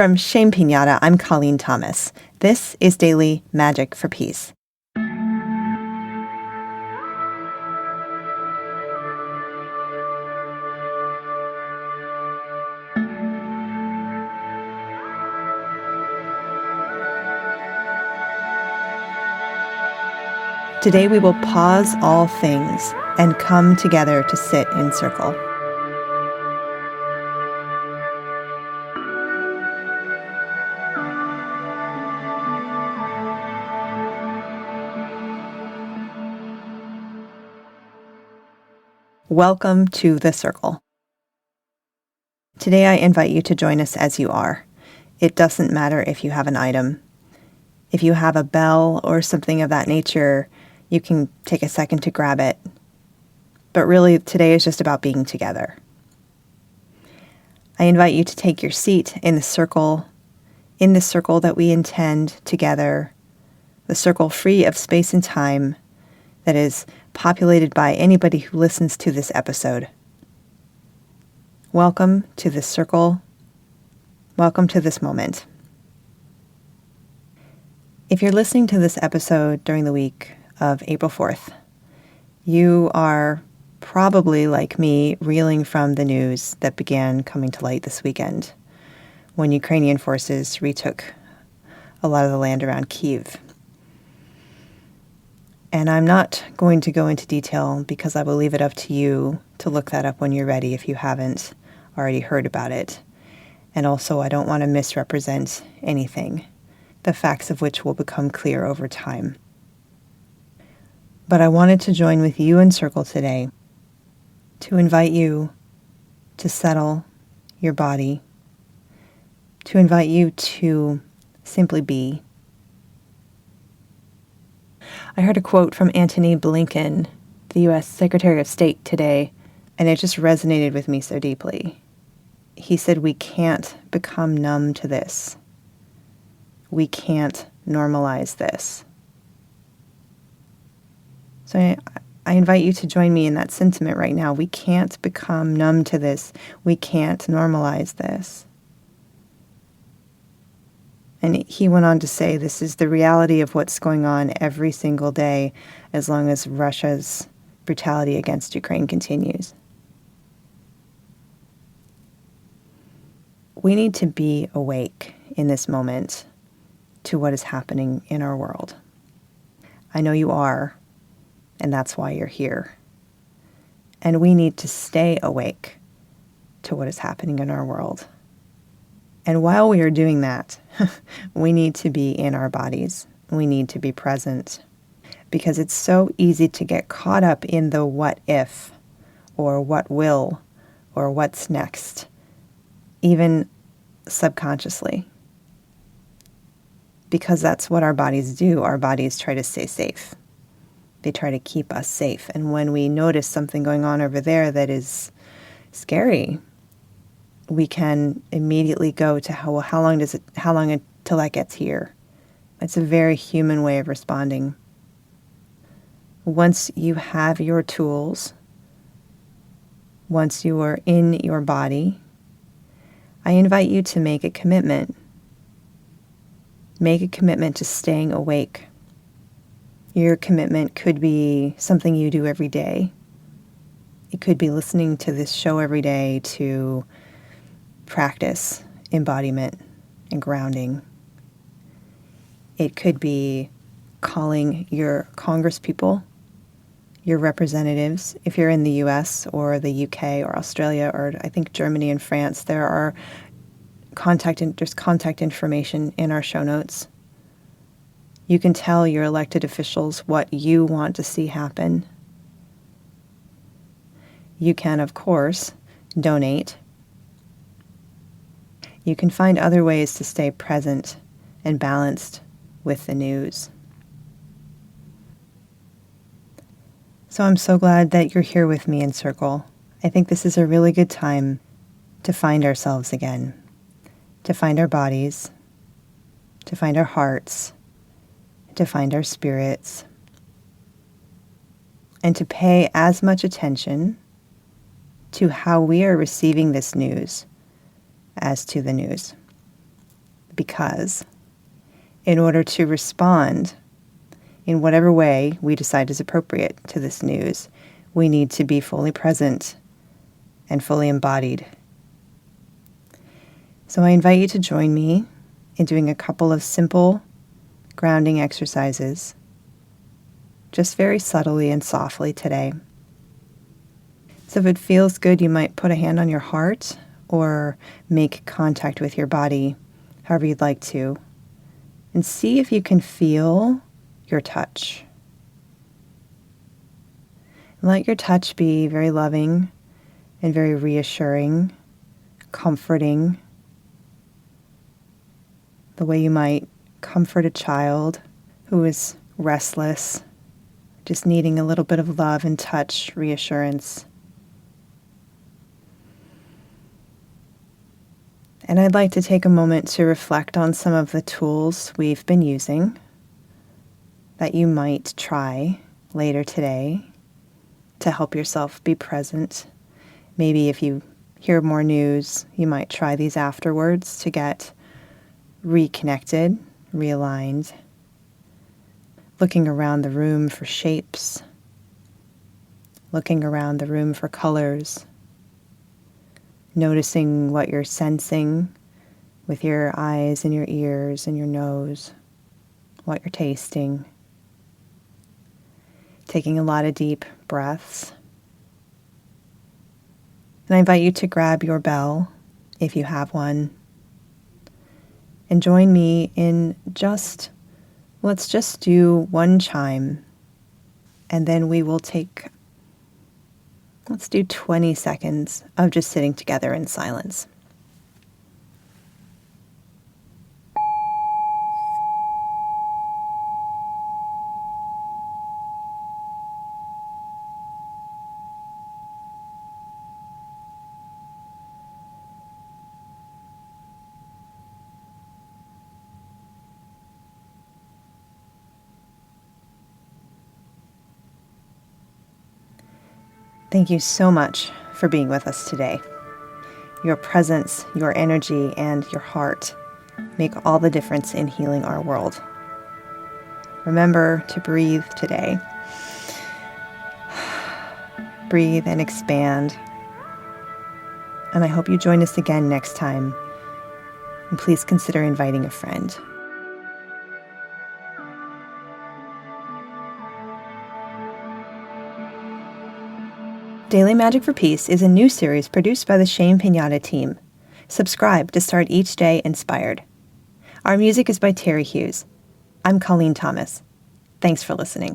From Shame Pinata, I'm Colleen Thomas. This is Daily Magic for Peace. Today we will pause all things and come together to sit in circle. Welcome to the circle. Today I invite you to join us as you are. It doesn't matter if you have an item. If you have a bell or something of that nature, you can take a second to grab it. But really, today is just about being together. I invite you to take your seat in the circle that we intend together, the circle free of space and time that is populated by anybody who listens to this episode. Welcome to this circle. Welcome to this moment. If you're listening to this episode during the week of April 4th, you are probably, like me, reeling from the news that began coming to light this weekend when Ukrainian forces retook a lot of the land around Kyiv. And I'm not going to go into detail because I will leave it up to you to look that up when you're ready if you haven't already heard about it. And also, I don't want to misrepresent anything, the facts of which will become clear over time. But I wanted to join with you in circle today to invite you to settle your body, to invite you to simply be. I heard a quote from Antony Blinken, the U.S. Secretary of State, today, and it just resonated with me so deeply. He said, "We can't become numb to this. We can't normalize this." So I invite you to join me in that sentiment right now. We can't become numb to this. We can't normalize this. And he went on to say, this is the reality of what's going on every single day as long as Russia's brutality against Ukraine continues. We need to be awake in this moment to what is happening in our world. I know you are, and that's why you're here. And we need to stay awake to what is happening in our world. And while we are doing that, we need to be in our bodies. We need to be present because it's so easy to get caught up in the what if or what will or what's next, even subconsciously, because that's what our bodies do. Our bodies try to stay safe. They try to keep us safe. And when we notice something going on over there that is scary, we can immediately go to how long until that gets here? It's a very human way of responding. Once you have your tools, once you are in your body, I invite you to make a commitment. Make a commitment to staying awake. Your commitment could be something you do every day. It could be listening to this show every day to practice embodiment and grounding. It could be calling your congresspeople, your representatives. If you're in the US or the UK or Australia or I think Germany and France, there's contact information in our show notes. You can tell your elected officials what you want to see happen. You can, of course, donate. You can find other ways to stay present and balanced with the news. So I'm so glad that you're here with me in Circle. I think this is a really good time to find ourselves again, to find our bodies, to find our hearts, to find our spirits, and to pay as much attention to how we are receiving this news as to the news. because in order to respond in whatever way we decide is appropriate to this news, we need to be fully present and fully embodied. So I invite you to join me in doing a couple of simple grounding exercises, just very subtly and softly today. So if it feels good, you might put a hand on your heart or make contact with your body, however you'd like to, and see if you can feel your touch. Let your touch be very loving and very reassuring, comforting, the way you might comfort a child who is restless, just needing a little bit of love and touch, reassurance. And I'd like to take a moment to reflect on some of the tools we've been using that you might try later today to help yourself be present. Maybe if you hear more news, you might try these afterwards to get reconnected, realigned, looking around the room for shapes, looking around the room for colors, noticing what you're sensing with your eyes and your ears and your nose, what you're tasting, taking a lot of deep breaths. And I invite you to grab your bell, if you have one, and join me in let's just do one chime, and then we will let's do 20 seconds of just sitting together in silence. Thank you so much for being with us today. Your presence, your energy, and your heart make all the difference in healing our world. Remember to breathe today. Breathe and expand. And I hope you join us again next time. And please consider inviting a friend. Daily Magic for Peace is a new series produced by the Shame Pinata team. Subscribe to start each day inspired. Our music is by Terry Hughes. I'm Colleen Thomas. Thanks for listening.